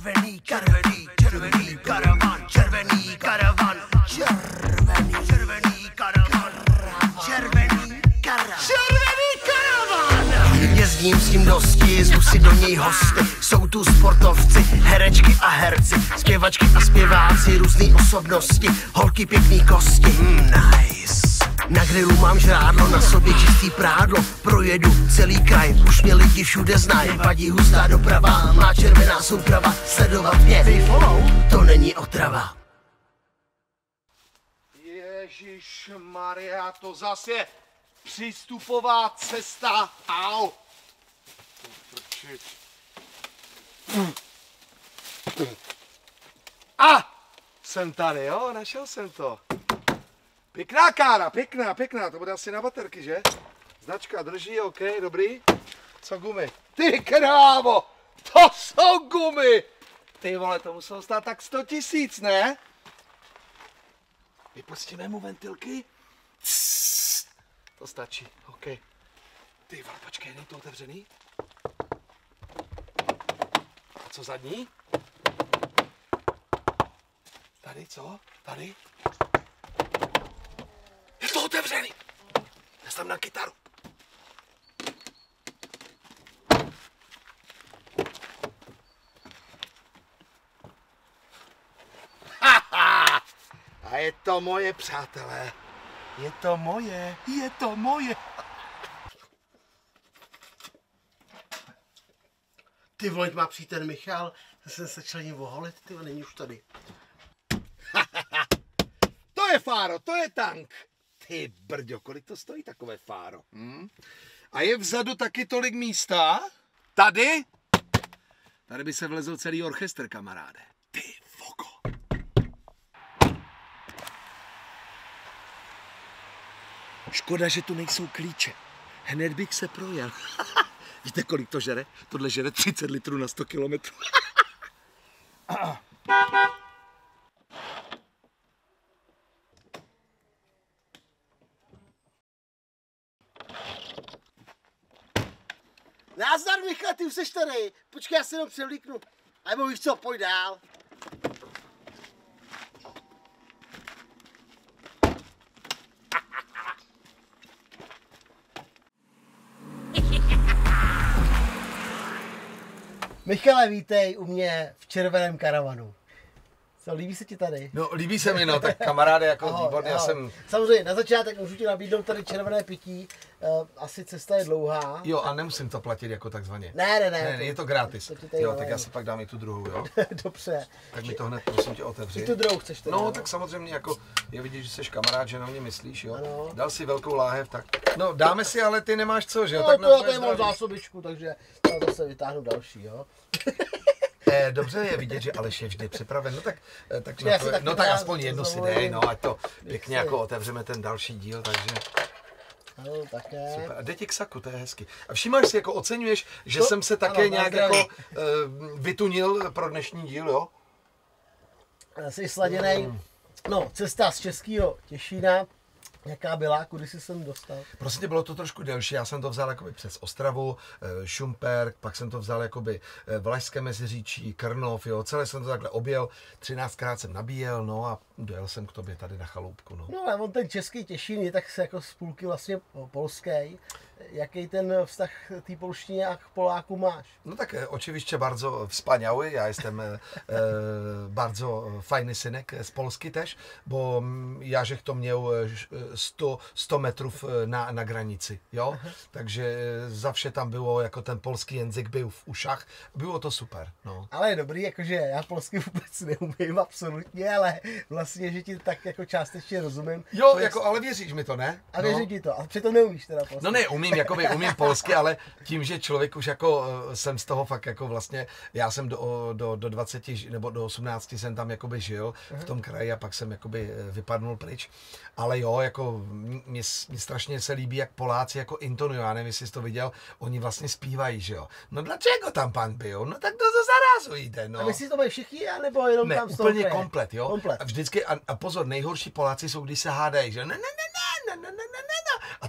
Červený karavan, červený karavan, červený karavan, červený karavan, červený karavan. Jezdím s tím dosti, zvu si do něj hosty. Jsou tu sportovci, herečky a herci, zpěvačky a zpěváci, různý osobnosti, holky pěkný kosti. Nice. Na grilu mám žrádlo, na sobě čistý prádlo. Projedu celý kraj, už mě lidi všude znají. Vadí hustá doprava, má červená souprava. Sledovat mě, follow, to není otrava. Ježišmarja, to zase je přístupová cesta. Au. Jsem tady, jo, našel jsem to. Pěkná kára, pěkná, to bude asi na baterky, že? Značka drží, OK, dobrý. Co gumy? Ty krávo, to jsou gumy. Ty vole, to muselo stát tak 100 000, ne? Vypustíme mu ventilky. To stačí, OK. Ty vole, počkej, není to otevřený? A co zadní? Tady, co? Tady? Je to otevřený! Já jsem na kytaru. A je to moje, přátelé. Je to moje. Ty vole, má přítel Michal, já jsem se chtěl něm oholit, ty není už tady. To je fáro, to je tank. Ty brďo, kolik to stojí takové fáro? A je vzadu taky tolik místa? Tady? Tady by se vlezl celý orchestr, kamaráde. Ty voko. Škoda, že tu nejsou klíče. Hned bych se projel. Víte, kolik to žere? Tohle žere 30 litrů na 100 kilometrů. Nazdar, Michal, ty už seš tady. Počkej, já se jenom převlíknu. A nebo víš co, pojď dál. Michale, vítej u mě v červeném karavanu. Co, líbí se ti tady? No, líbí se mi, no, tak kamaráde, jako výborně, já jsem... Samozřejmě, na začátek můžu ti nabídnout tady červené pití, asi cesta je dlouhá. Jo, a nemusím to platit jako takzvaně. Ne, je to gratis. Jo, tak já si pak dám i tu druhou, jo? Dobře. Tak mi to hned, prosím tě, otevři. I tu druhou chceš teda, no, tak samozřejmě, jako je vidět, že jsi kamarád, že na mě myslíš, jo? Ano. Dal si velkou láhev, tak... No, dáme si, ale ty nemáš co, že jo? No, tak to já tady mám zásobičku, takže já zase vytáhnu další, jo? Dobře je vidět, že Aleš je vždy připraven, no tak aspoň jednu si dej, no, ať to pěkně jako otevřeme ten další díl, takže... No, také. Super. A jde ti k saku, to je hezky. A všímáš si, jako oceňuješ, že jsem se také nějak jako vytunil pro dnešní díl, jo? Jsi sladěnej, no, cesta z Českého Těšína, jaká byla, kudy jsi sem dostal? Prostě bylo to trošku delší, já jsem to vzal jakoby přes Ostravu, Šumperk, pak jsem to vzal jakoby Valašské Meziříčí, Krnov, jo, celé jsem to takhle objel, 13krát jsem nabíjel, no a dojel jsem k tobě tady na chaloupku, no. No a on ten český Těšín je tak jako z půlky vlastně polský. Jaký ten vztah té polštině a k Poláku máš? No tak oczywiście bardzo wspaniały, ja jestem bardzo fajny synek z Polski też, bo ja żech to miał 100 metrów na granicy, jo? Aha. Takže zawsze tam było, jako ten polski język był w uszach, było to super, no. Ale je dobrý, jakože já polsky vůbec neumím absolutně, ale vlastně, že ti tak jako částečně rozumím. Jo, jako, ale věříš mi to, ne? A věřím ti to, ale přitom neumíš teda polsky. No ne, umím polsky, ale tím, že člověk už jako jsem z toho fakt jako vlastně, já jsem do 20 nebo do 18 jsem tam jakoby žil v tom kraji a pak jsem jakoby vypadnul pryč. Ale jo, jako mě strašně se líbí, jak Poláci jako intonují, já nevím, jestli jsi to viděl, oni vlastně zpívají, že jo. No dlačego tam pan byl? No tak to zarazujte, no. A myslíš, to mají všichni, anebo jenom ne, tam z toho úplně kraje? komplet, jo. Komplet. A vždycky, a pozor, nejhorší Poláci jsou, když se hádají, že a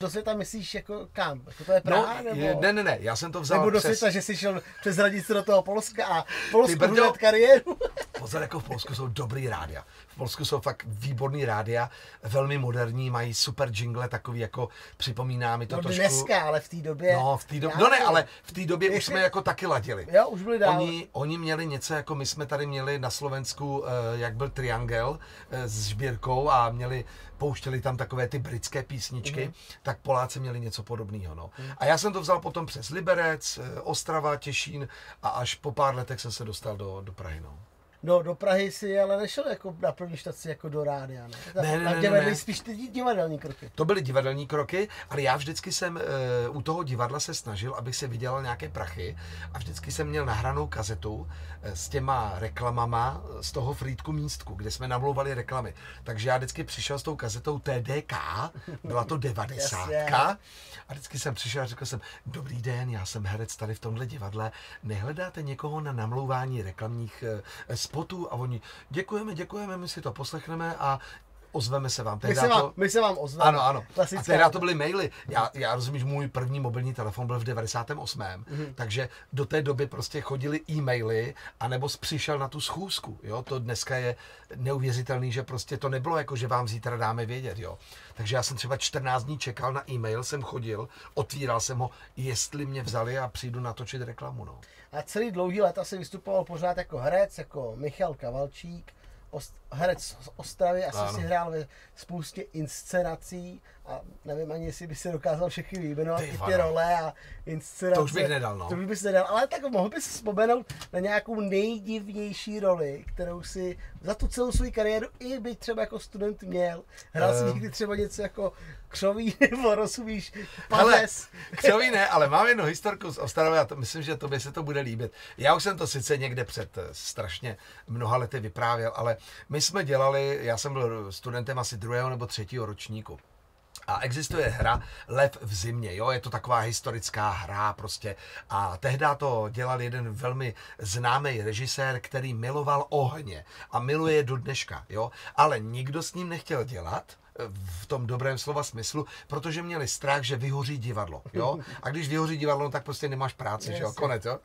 Do světa myslíš jako kam? Jako to je Praha, No, nebo? ne, já jsem to vzal Nebo do přes... světa, že jsi šel přes hranici do toho Polska a Polsku Brďo. hned kariéru? Pozor, jako v Polsku jsou dobrý rádia. V Polsku jsou fakt výborný rádia, velmi moderní, mají super jingle, takový jako připomíná mi to No trošku... dneska, ale v té době... No, no ne, ale v té době už jsme jako taky ladili. Jo, už byli dál. Oni měli něco, jako my jsme tady měli na Slovensku, jak byl Triangel s Žbírkou a pouštěli tam takové ty britské písničky, tak Poláci měli něco podobného. No. A já jsem to vzal potom přes Liberec, Ostrava, Těšín a až po pár letech jsem se dostal do Prahy. No. No, do Prahy si ale nešel jako na první štaci jako do rádia, ne? Ne. Spíš ty divadelní kroky. To byly divadelní kroky, ale já vždycky jsem u toho divadla se snažil, abych si vydělal nějaké prachy a vždycky jsem měl nahranou kazetu s těma reklamama z toho Frýdku Místku, kde jsme namlouvali reklamy. Takže já vždycky přišel s tou kazetou TDK, byla to 90. A vždycky jsem přišel a řekl jsem, dobrý den, já jsem herec tady v tomhle divadle, nehledáte někoho na namlouvání reklamních spotů? A oni, děkujeme, my si to poslechneme a ozveme se vám. My se vám ozveme. Ano. Klasická. A tehdy to byly maily. Já rozumím, že můj první mobilní telefon byl v 98. Takže do té doby prostě chodily e-maily, anebo přišel na tu schůzku. Jo? To dneska je neuvěřitelný, že prostě to nebylo jako, že vám zítra dáme vědět. Jo? Takže já jsem třeba 14 dní čekal na e-mail, jsem chodil, otvíral jsem ho, jestli mě vzali a přijdu natočit reklamu. No. A celý dlouhý let asi vystupoval pořád jako herec, jako Michal Kavalčík, herec z Ostravy, asi si hrál ve spoustě inscenací a nevím ani, jestli by se dokázal všechny vyjmenovat, ty role a inscenace. To už bych nedal, no. To už bys nedal, ale tak mohl bys si vzpomenout na nějakou nejdivnější roli, kterou si za tu celou svou kariéru i byť třeba jako student měl. Hrál si někdy třeba něco jako Křoví nebo rozumíš, Pazes. Křoví ne, ale mám jednu historku z Ostravy a myslím, že tobě se to bude líbit. Já už jsem to sice někde před strašně mnoha lety vyprávěl, ale my jsme dělali, já jsem byl studentem asi 2. nebo 3. ročníku. A existuje hra Lev v zimě, jo, je to taková historická hra prostě. A tehdy to dělal jeden velmi známý režisér, který miloval ohně a miluje je do dneška, jo. Ale nikdo s ním nechtěl dělat, v tom dobrém slova smyslu, protože měli strach, že vyhoří divadlo, jo. A když vyhoří divadlo, tak prostě nemáš práci, že jo, konec, jo.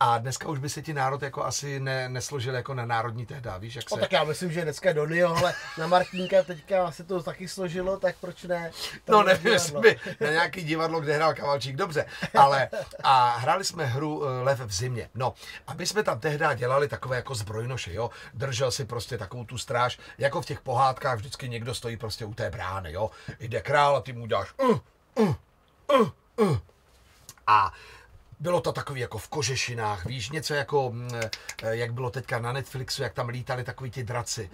A dneska už by se ti národ jako asi nesložil jako na národní tehda, víš, jak se... Tak já myslím, že dneska Donio, ale na Martínka teďka se to taky složilo, tak proč ne? No nevím, jestli by na nějaký divadlo, kde hrál Kavalčík, dobře, ale a hráli jsme hru Lev v zimě, no a my jsme tam tehda dělali takové jako zbrojnoše, jo, držel si prostě takovou tu stráž, jako v těch pohádkách vždycky někdo stojí prostě u té brány, jo, jde král a ty mu dáš a bylo to takový jako v kožešinách, víš, něco jako, jak bylo teďka na Netflixu, jak tam lítali takový ti draci.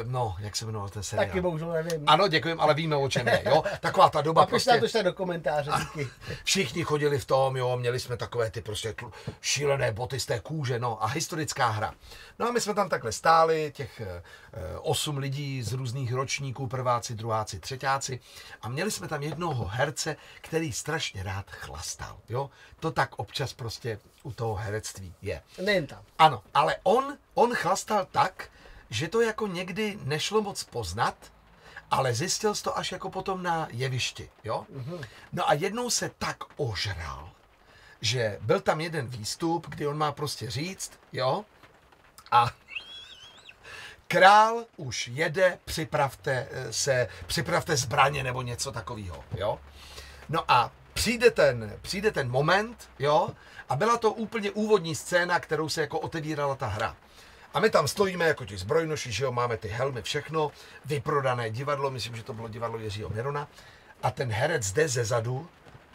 No, jak se jmenoval ten seriál? Taky bohužel nevím. Ano, děkujem, ale víme, o čem je, jo. Taková ta doba prostě... to do komentáře, díky. Všichni chodili v tom, jo, měli jsme takové ty prostě šílené boty z té kůže, no, a historická hra. No a my jsme tam takhle stáli, těch 8 lidí z různých ročníků, prváci, druháci, třeťáci a měli jsme tam jednoho herce, který strašně rád chlastal, jo. To tak občas prostě u toho herectví je. Nejen tam. Ano, ale on chlastal tak, že to jako někdy nešlo moc poznat, ale zjistil jsi to až jako potom na jevišti, jo. No a jednou se tak ožral, že byl tam jeden výstup, kdy on má prostě říct, jo, a král už jede, připravte zbraně nebo něco takového, jo. No a přijde ten moment, jo, a byla to úplně úvodní scéna, kterou se jako otevírala ta hra. A my tam stojíme jako ti zbrojnoši, že jo, máme ty helmy, všechno, vyprodané divadlo, myslím, že to bylo divadlo Jiřího Mirona, a ten herec jde ze zadu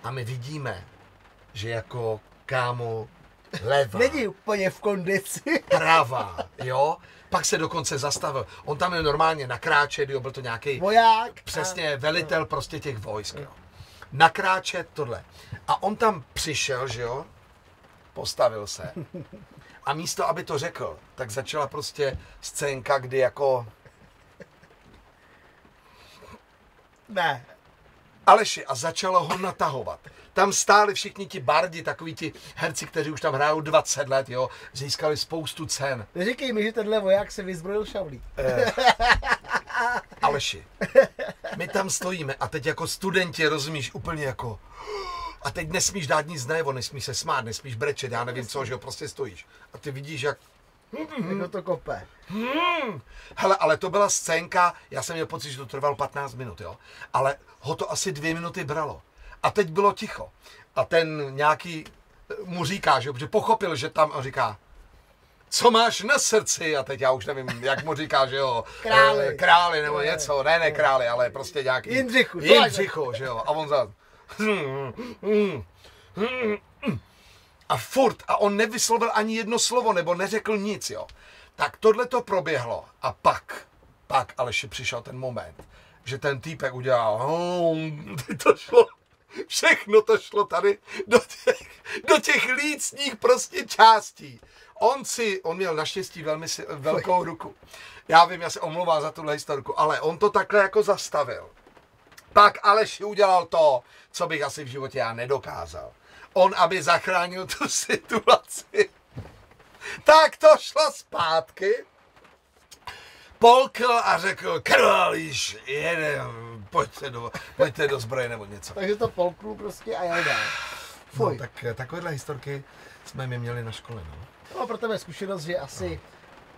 a my vidíme, že jako kámo levá. Není úplně v kondici. Pravá, jo. Pak se dokonce zastavil. On tam je normálně nakráčet, jo, byl to nějaký voják. Přesně, velitel prostě těch vojsk, jo. Nakráčet tohle. A on tam přišel, že jo, postavil se. A místo, aby to řekl, tak začala prostě scénka, kdy jako... Ne. Aleši, a začalo ho natahovat. Tam stáli všichni ti bardi, takový ti herci, kteří už tam hrajou 20 let, jo, získali spoustu cen. Neříkej mi, že tenhle voják se vyzbrojil šavlí. Aleši, my tam stojíme a teď jako studenti, rozumíš, úplně jako... A teď nesmíš dát nic najevo, nesmíš se smát, nesmíš brečet, já nevím co, že jo, prostě stojíš. A ty vidíš, jak... Jako to kope. Hele, ale to byla scénka, já jsem měl pocit, že to trvalo 15 minut, jo. Ale ho to asi 2 minuty bralo. A teď bylo ticho. A ten nějaký mu říká, že pochopil, že tam on říká, co máš na srdci? A teď já už nevím, jak mu říká, že jo. Králi nebo něco, ne králi, ale prostě nějaký... Jindřichu, že jo. A on za... A furt, a on nevyslovil ani jedno slovo, nebo neřekl nic, jo. Tak tohle to proběhlo. A pak Aleši přišel ten moment, že ten týpek udělal, to šlo, všechno to šlo tady do těch lícních prostě částí. On měl naštěstí velmi velkou ruku. Já vím, já se omlouvám za tuhle historku, ale on to takhle jako zastavil. Pak Aleši udělal to, co bych asi v životě já nedokázal. On, aby zachránil tu situaci, tak to šlo zpátky, polkl a řekl, králíš, jedem, pojďte do zbroje nebo něco. Takže to polknul prostě a jel dál. No, tak takovéhle historky jsme mi měli na škole, no. No, pro tebe zkušenost, že asi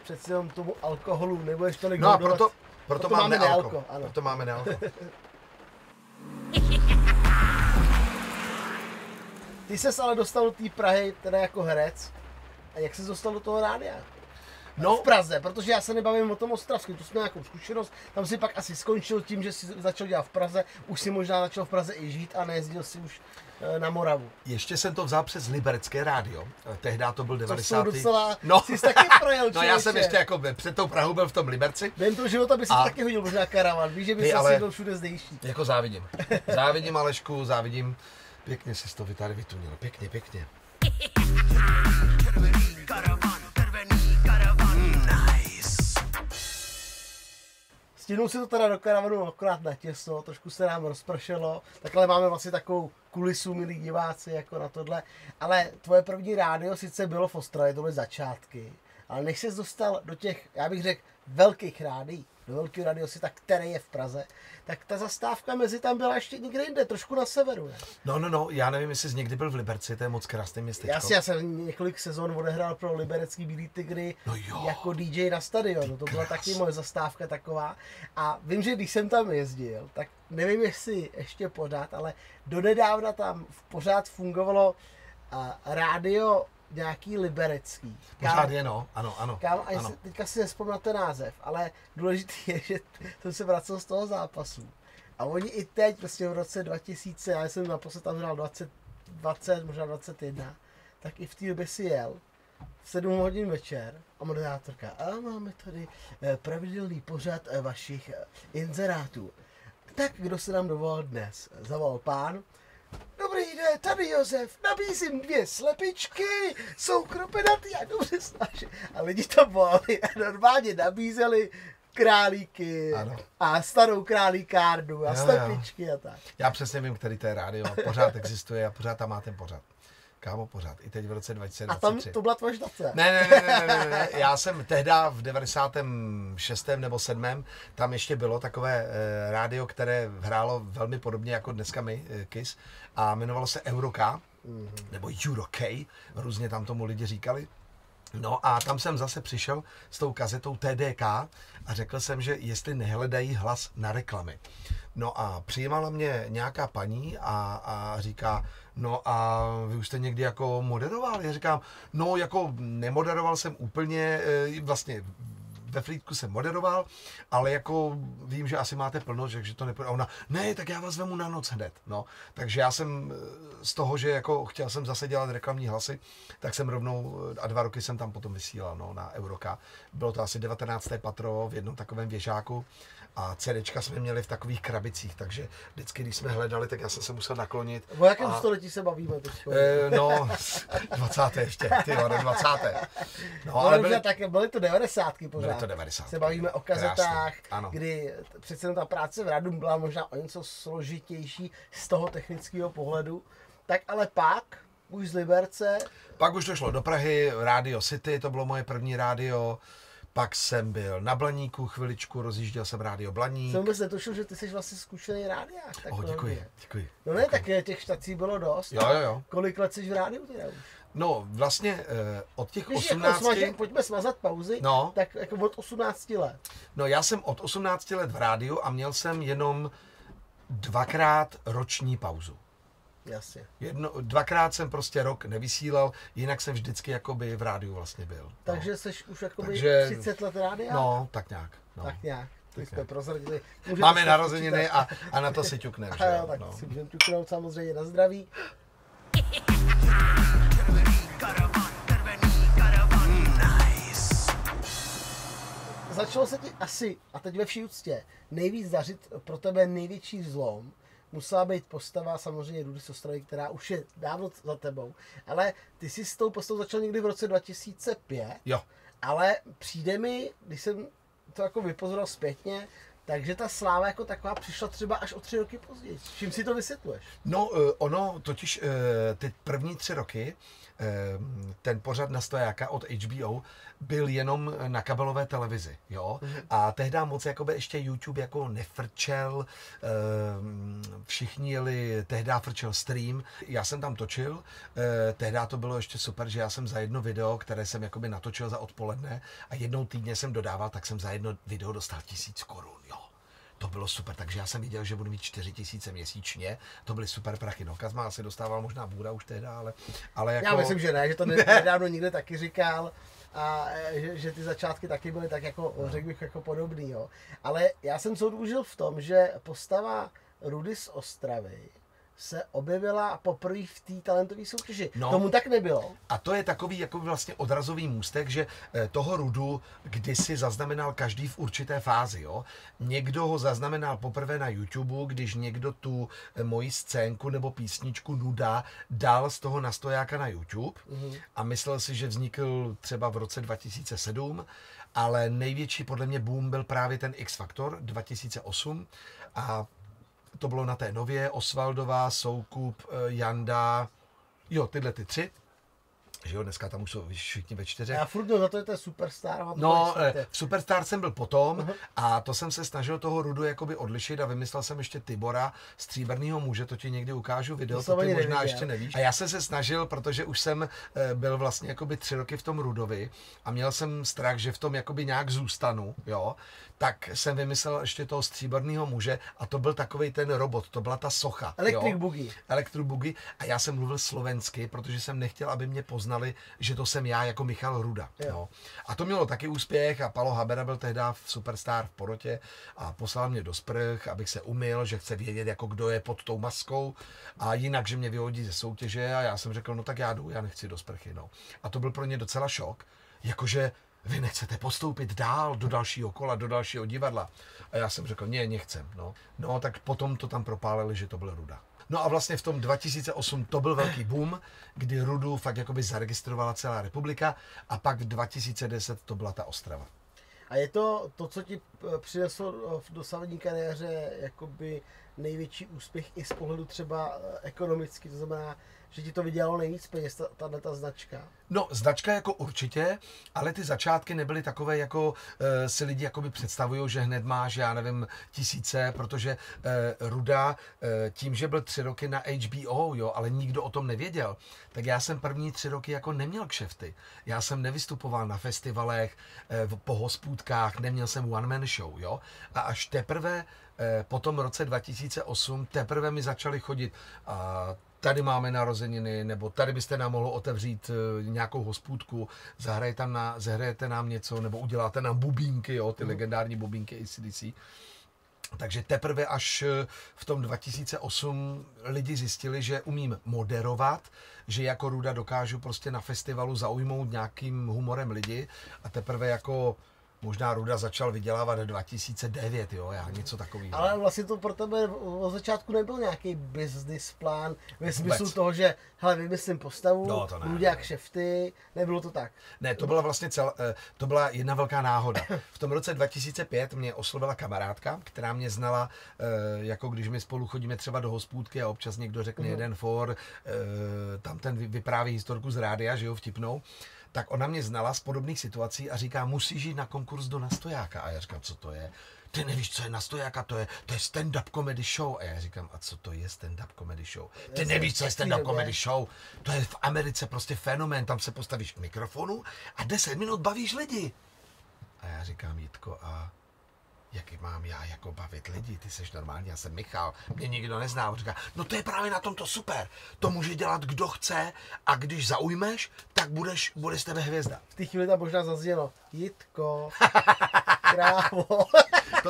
přeci jenom tomu alkoholu nebudeš tolik no a hodovat. proto máme nealko. Proto máme nealko. Ty ses ale dostal do té Prahy teda jako herec. A jak ses dostal do toho rádia? No, v Praze, protože já se nebavím o tom ostravském, to jsme nějakou zkušenost. Tam si pak asi skončil tím, že si začal dělat v Praze. Už si možná začal v Praze i žít a nejezdil si už na Moravu. Ještě jsem to vzal přes Liberecké rádio. Tehdy to byl 90. To docela, no. jsi taky projel, no já jsem ještě jako před tou Prahou byl v tom Liberci. Během toho života by si taky hodil možná karavan, víš, že by si byl všude zdejší. Jako závidím. Závidím Alešku, závidím. Pěkně jsi to tady vytunil, pěkně. Stihnul si to teda do karavanu akorát natěsno, trošku se nám rozpršelo, takhle máme vlastně takovou kulisu, milí diváci, jako na tohle. Ale tvoje první rádio sice bylo v Ostravě, to byly začátky, ale než ses dostal do těch, já bych řekl, velkých rádií, do velkého rádio si tak, který je v Praze, tak ta zastávka mezi tam byla ještě někde jinde, trošku na severu, ne? No, já nevím, jestli jsi někdy byl v Liberci, to je moc krásné městečko. Já jsem několik sezon odehrál pro liberecký Bílý tygry jako DJ na stadionu, to byla taky moje zastávka taková. A vím, že když jsem tam jezdil, tak nevím, jestli ještě pořád, ale donedávna tam pořád fungovalo rádio nějaký liberecký. Pořád je, no, ano. Ano. Teďka si nespomínám ten název, ale důležité je, že jsem se vracel z toho zápasu. A oni i teď, prostě v roce 2000, já jsem naposled tam hrál 20, možná 21, tak i v té době si jel v 7 hodin večer a moderátorka, a máme tady pravidelný pořad vašich inzerátů. Tak kdo se nám dovolal dnes? Zavolal pán. Dobrý den, tady Josef, nabízím 2 slepičky, jsou kropenatý a dobře snaží. A lidi to volali a normálně nabízeli králíky a starou králíkárnu a slepičky a tak. Já přesně vím, který to je rádio, pořád existuje a pořád tam má ten pořad. Kámo, pořád, i teď v roce 2023. A tam to byla tvoje štace? Ne, já jsem tehda v 96. nebo 7. tam ještě bylo takové rádio, které hrálo velmi podobně jako dneska my, KISS, a jmenovalo se Euro-K, nebo Euro-K, různě tam tomu lidi říkali. No a tam jsem zase přišel s tou kazetou TDK a řekl jsem, že jestli nehledají hlas na reklamy. No a přijímala mě nějaká paní a říká, no a vy už jste někdy jako moderoval? Já říkám, no jako nemoderoval jsem úplně, vlastně ve Frýdku jsem moderoval, ale jako vím, že asi máte plno, že to nepůjde. A ona, ne, tak já vás vemu na noc hned. No, takže já jsem z toho, že jako chtěl jsem zase dělat reklamní hlasy, tak jsem rovnou a 2 roky jsem tam potom vysílal, no, na Euro-K. Bylo to asi 19. patro v jednom takovém věžáku a CDčka jsme měli v takových krabicích, takže vždycky, když jsme hledali, tak já jsem se musel naklonit. O jakém století se bavíme teď? No, 20. ještě, 20. No, ale byly to 90. pořád. Byly to 90. Se bavíme o kazetách, kdy přece ta práce v rádiu byla možná o něco složitější z toho technického pohledu. Tak ale pak, už z Liberce. Pak už to šlo do Prahy, Radio City, to bylo moje první rádio. pak jsem byl na Blaníku chviličku, rozjížděl jsem rádio Blaník. Jsem vůbec netušil, že ty jsi vlastně zkušený rádiák. Děkuji. No ne, tak těch štací bylo dost. Jo. Kolik let jsi v rádiu teda už? No vlastně od těch Když 18... Jako pojďme smazat pauzy, no. Tak jako od 18 let. No já jsem od 18 let v rádiu a měl jsem jenom 2krát roční pauzu. Jasně. Dvakrát jsem prostě rok nevysílal, jinak jsem vždycky jakoby v rádiu vlastně byl. Takže jsi už jakoby Takže, 30 let rádia? No, tak nějak. No. Tak nějak. My jsme prozradili. Máme narozeniny a na to si ťukneme. Tak si můžeme ťuknout samozřejmě na zdraví. Začalo se ti asi, a teď ve vší úctě, nejvíc dařit pro tebe největší zlom. Musela být postava samozřejmě Rudy z Ostravy, která už je dávno za tebou. Ale ty jsi s tou postavou začal někdy v roce 2005. Jo. Ale přijde mi, když jsem to jako vypozoroval zpětně, takže ta sláva jako taková přišla třeba až o 3 roky později. Čím si to vysvětluješ? No, ono totiž ty první 3 roky, ten pořad na stojáka od HBO byl jenom na kabelové televizi, jo. A tehdy moc jakoby ještě YouTube jako nefrčel, všichni jeli, tehdy frčel stream, já jsem tam točil, tehdy to bylo ještě super, že já jsem za jedno video, které jsem jakoby natočil za odpoledne a jednou týdně jsem dodával, tak jsem za jedno video dostal 1000 korun, jo. To bylo super, takže já jsem viděl, že budu mít 4000 měsíčně, to byly super prachy. No, Kazma asi dostával možná bůra už tehdy, ale jako... Já myslím, že ne, že to nedávno nikde taky říkal a že ty začátky taky byly tak jako, řekl bych, jako podobný, jo. Ale já jsem soud užil v tom, že postava Rudy z Ostravy se objevila poprvé v té talentové soutěži. No, tomu tak nebylo. A to je takový jako vlastně odrazový můstek, že toho Rudu kdysi zaznamenal každý v určité fázi. Jo? Někdo ho zaznamenal poprvé na YouTube, když někdo tu moji scénku nebo písničku Nuda dal z toho nastojáka na YouTube a myslel si, že vznikl třeba v roce 2007, ale největší podle mě boom byl právě ten X Factor 2008 a to bylo na té Nově, Osvaldová, Soukup, Janda, jo, tyhle ty 3. Že jo, dneska tam už jsou všichni ve 4. Já furt za to je ten Superstar. No, Superstar jsem byl potom a to jsem se snažil toho Rudu jakoby odlišit a vymyslel jsem ještě Tibora, Stříbrnýho muže, to ti někdy ukážu video, to ty možná ještě nevíš. A já jsem se snažil, protože už jsem byl vlastně jakoby 3 roky v tom Rudovi a měl jsem strach, že v tom jakoby nějak zůstanu, jo, tak jsem vymyslel ještě toho Stříbrnýho muže a to byl takovej ten robot, to byla ta socha. Electric Boogie a já jsem mluvil slovensky, protože jsem nechtěl, aby mě poznali, že to jsem já jako Michal Ruda. No. A to mělo taky úspěch a Palo Habera byl tehdy v Superstar v porotě a poslal mě do sprch, abych se umyl, že chce vědět, jako kdo je pod tou maskou a jinak, že mě vyhodí ze soutěže a já jsem řekl, no tak já jdu, já nechci do sprchy. No. A to byl pro ně docela šok, jakože vy nechcete postoupit dál do dalšího kola, do dalšího divadla. A já jsem řekl, ne, nechcem. No, tak potom to tam propálili, že to byl Ruda. No a vlastně v tom 2008 to byl velký boom, kdy Rudu fakt jakoby zaregistrovala celá republika a pak v 2010 to byla ta Ostrava. A je to, co ti přineslo v dosavadní kariéře jakoby největší úspěch i z pohledu třeba ekonomicky, to znamená, že ti to vydělalo nejvíc peněz, tato značka? No, značka jako určitě, ale ty začátky nebyly takové, jako si lidi jakoby představují, že hned máš, já nevím, 1000, protože Ruda tím, že byl 3 roky na HBO, jo, ale nikdo o tom nevěděl, tak já jsem první 3 roky jako neměl kšefty. Já jsem nevystupoval na festivalech, po hospůdkách, neměl jsem one-man show, jo, a až teprve po tom roce 2008 teprve mi začali chodit a tady máme narozeniny, nebo tady byste nám mohlo otevřít nějakou hospůdku, zahrajete nám něco, nebo uděláte nám bubínky, jo, ty legendární bubínky AC/DC. Takže teprve až v tom 2008 lidi zjistili, že umím moderovat, že jako Ruda dokážu prostě na festivalu zaujmout nějakým humorem lidi a teprve jako možná Ruda začal vydělávat 2009, jo, já něco takového. Ale vlastně to pro tebe od začátku nebyl nějaký business plán ve smyslu toho, že hele, vymyslím postavu, budu dělat kšefty, nebylo to tak? Ne, to byla vlastně to byla jedna velká náhoda. V tom roce 2005 mě oslovila kamarádka, která mě znala, jako když my spolu chodíme třeba do hospůdky a občas někdo řekne jeden for, tam ten vypráví historku z rádia, že jo, vtipnou. tak ona mě znala z podobných situací a říká, musíš jít na konkurs do Nastojáka. A já říkám, co to je? Ty nevíš, co je Nastojáka, to je stand-up comedy show. A já říkám, a co to je stand-up comedy show? Ty nevíš, co je stand-up comedy show? To je v Americe prostě fenomén, tam se postavíš k mikrofonu a 10 minut bavíš lidi. A já říkám, Jitko, a jaký mám já jako bavit lidi, ty seš normální, já jsem Michal, mě nikdo nezná. On říká, no to je právě na tom to super, to může dělat kdo chce a když zaujmeš, tak bude z tebe hvězda. V té chvíli tam možná zaznělo, Jitko, krávo.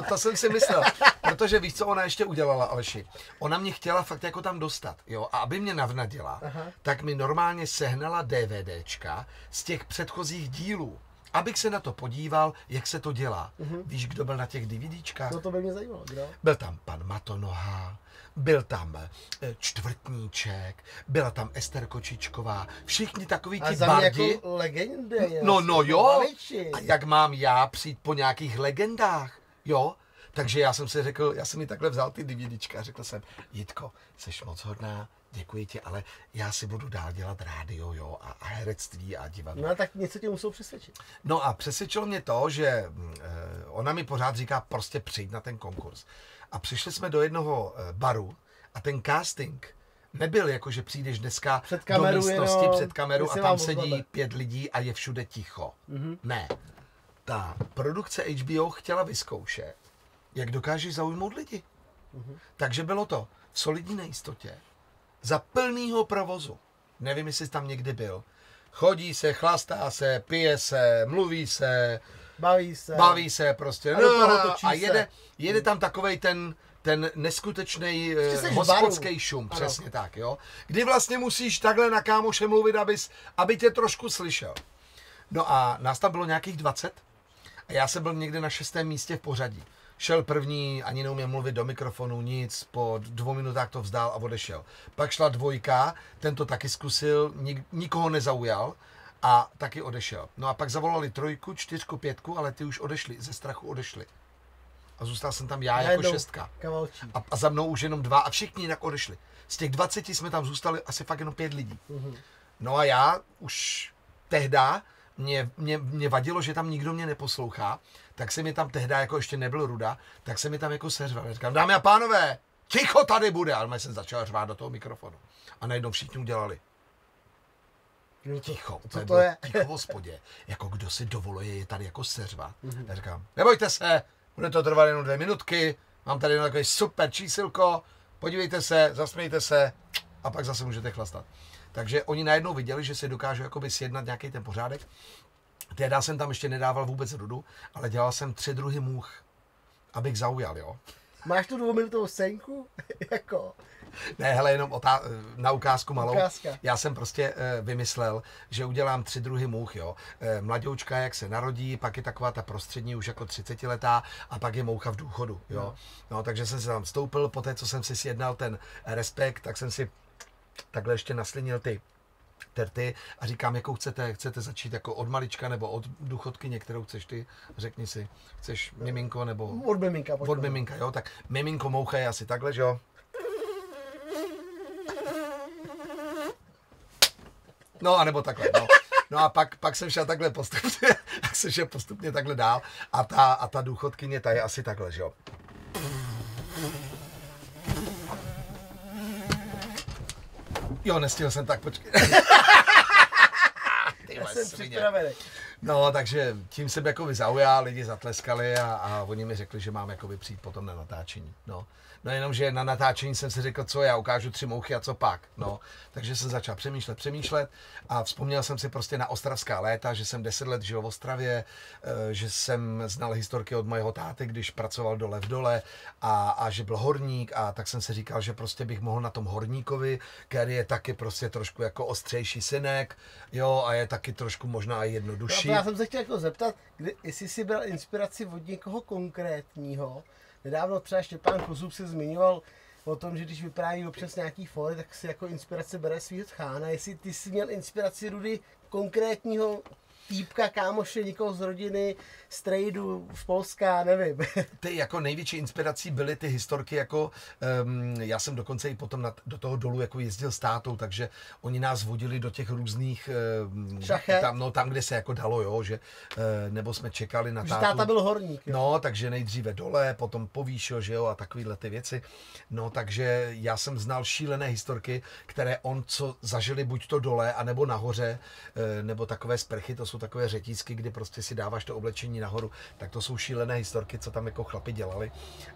To jsem si myslel, protože víš, co ona ještě udělala, Aleši? Ona mě chtěla fakt jako tam dostat, jo, a aby mě navnadila, tak mi normálně sehnala DVDčka z těch předchozích dílů. Abych se na to podíval, jak se to dělá. Víš, kdo byl na těch DVDčkách? No to by mě zajímalo, kdo? Byl tam pan Matonoha, byl tam Čtvrtníček, byla tam Ester Kočičková, všichni takový ti bardi. Jako legendy. No jo, Baliči. a jak mám já přijít po nějakých legendách, jo? Takže já jsem si řekl, já jsem mi takhle vzal ty DVDčka a řekl jsem, Jitko, seš moc hodná, děkuji ti, ale já si budu dál dělat rádio, jo, a herectví a divadlo. No tak něco tě musel přesvědčit. No a přesvědčilo mě to, že ona mi pořád říká, prostě přijď na ten konkurs. A přišli jsme do jednoho baru a ten casting nebyl jako, že přijdeš dneska do místnosti před kameru a tam sedí 5 lidí a je všude ticho. Ne. Ta produkce HBO chtěla vyzkoušet, jak dokážeš zaujmout lidi. Takže bylo to v solidní nejistotě, za plnýho provozu. Nevím, jestli tam někdy byl. Chodí se, chlastá se, pije se, mluví se, baví se prostě. A jede tam takovej ten neskutečný hospodský šum, přesně tak, jo. Kdy vlastně musíš takhle na kámoše mluvit, aby tě trošku slyšel. No a nás tam bylo nějakých 20 a já jsem byl někde na 6. místě v pořadí. Šel první, ani neuměl mluvit do mikrofonu, nic, po 2 minutách to vzdál a odešel. Pak šla 2, ten to taky zkusil, nikoho nezaujal a taky odešel. No a pak zavolali 3, 4, 5, ale ty už odešli, ze strachu odešli. A zůstal jsem tam já jako 6. A za mnou už jenom 2 a všichni jinak odešli. Z těch 20 jsme tam zůstali asi fakt jenom 5 lidí. No a já už tehda, mě vadilo, že tam nikdo mě neposlouchá, tak se mi tam tehda, jako ještě nebyl Ruda, tak se mi tam jako seřval. Říkám, dámy a pánové, ticho tady bude, ale jsem začal řvát do toho mikrofonu. A najednou všichni udělali. Ticho, to je? Ticho v hospodě. Jako kdo si dovoluje je tady jako seřvat. Já říkám, nebojte se, bude to trvat jenom 2 minutky, mám tady jenom takový super čísilko, podívejte se, zasmějte se a pak zase můžete chlastat. Takže oni najednou viděli, že si dokážu jakoby sjednat nějaký ten pořádek. Tehdy jsem tam ještě nedával vůbec Rudu, ale dělal jsem 3 druhy much, abych zaujal, jo. Máš tu 2minutovou scénku? Jako? Ne, hele, jenom na ukázku malou. Ukázka. Já jsem prostě vymyslel, že udělám 3 druhy much, jo. Mladoučka, jak se narodí, pak je taková ta prostřední, už jako 30letá a pak je moucha v důchodu, jo. No, takže jsem se tam vstoupil, poté, co jsem si sjednal ten respekt, tak jsem si takhle ještě naslinil ty terty a říkám, jakou chcete začít, jako od malička nebo od důchodkyně, kterou chceš ty, řekni si, chceš miminko nebo... Od miminka. Od miminka, jo, tak miminko moucha je asi takhle, že jo. No, anebo takhle, no. No a pak jsem šel takhle postupně takhle dál a ta důchodkyně, ta je asi takhle, že jo. Jo, nestihl jsem, tak počkej. Já jsem připravený. No, takže tím jsem jako zaujal, lidi zatleskali a oni mi řekli, že mám jakoby přijít potom na natáčení. No jenom, že na natáčení jsem si řekl, co já ukážu 3 mouchy a co pak. No, takže jsem začal přemýšlet a vzpomněl jsem si prostě na ostravská léta, že jsem 10 let žil v Ostravě, že jsem znal historky od mého táty, když pracoval dole v dole a že byl horník a tak jsem si říkal, že prostě bych mohl na tom horníkovi, který je taky prostě trošku jako ostřejší synek, jo, a je taky trošku možná i jednodušší. No, já jsem se chtěl jako zeptat, jestli jsi bral inspiraci od někoho konkrétního. Nedávno třeba Štěpán Kozub se zmiňoval o tom, že když vypráví občas nějaký fóry, tak si jako inspirace bere svýho tchána. Jestli ty jsi měl inspiraci Rudy konkrétního týpka, kámoše, někoho z rodiny, strejdu z Polska, nevím. Ty jako největší inspirací byly ty historky, jako já jsem dokonce i potom do toho dolu jako jezdil s tátou, takže oni nás vodili do těch různých tam, kde se jako dalo, jo, že nebo jsme čekali na tátu. Táta byl horník. Jo. No, takže nejdříve dole, potom povýšil, že jo, a takovýhle ty věci. No, takže já jsem znal šílené historky, které on co zažili buď to dole, anebo nahoře, nebo takové sprchy, to jsou takové řetízky, kdy prostě si dáváš to oblečení nahoru, tak to jsou šílené historky, co tam jako chlapi dělali.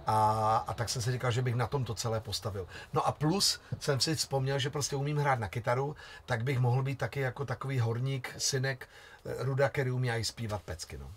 A tak jsem si říkal, že bych na tom to celé postavil. No a plus jsem si vzpomněl, že prostě umím hrát na kytaru, tak bych mohl být taky jako takový horník, synek Ruda, který umí i zpívat pecky, no.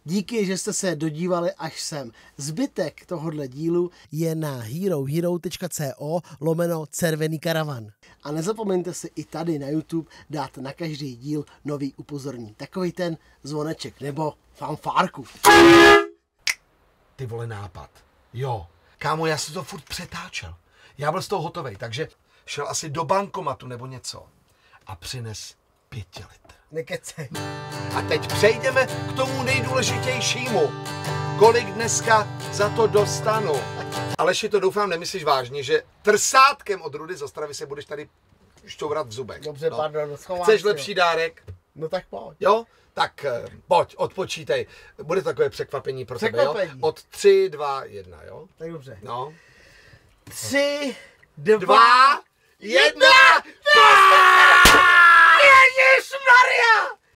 Díky, že jste se dodívali až sem. Zbytek tohohle dílu je na herohero.co/Červený karavan. A nezapomeňte si i tady na YouTube dát na každý díl nový upozornění. Takový ten zvoneček nebo fanfárku. Ty vole, nápad. Jo. Kámo, já si to furt přetáčel. Já byl z toho hotovej, takže šel asi do bankomatu nebo něco a přines 5 litr. Nekecej. A teď přejdeme k tomu nejdůležitějšímu. Kolik dneska za to dostanu? Aleši, to doufám nemyslíš vážně, že trsátkem od Rudy z Ostravy se budeš tady šťourat v zubech. Dobře, no. Pardon, schovám. Chceš lepší dárek? No tak pojď. Jo? Tak pojď, odpočítej. Bude takové překvapení pro tebe, jo? Od 3, 2, 1, jo? Tak dobře. No. 3, 2, 1,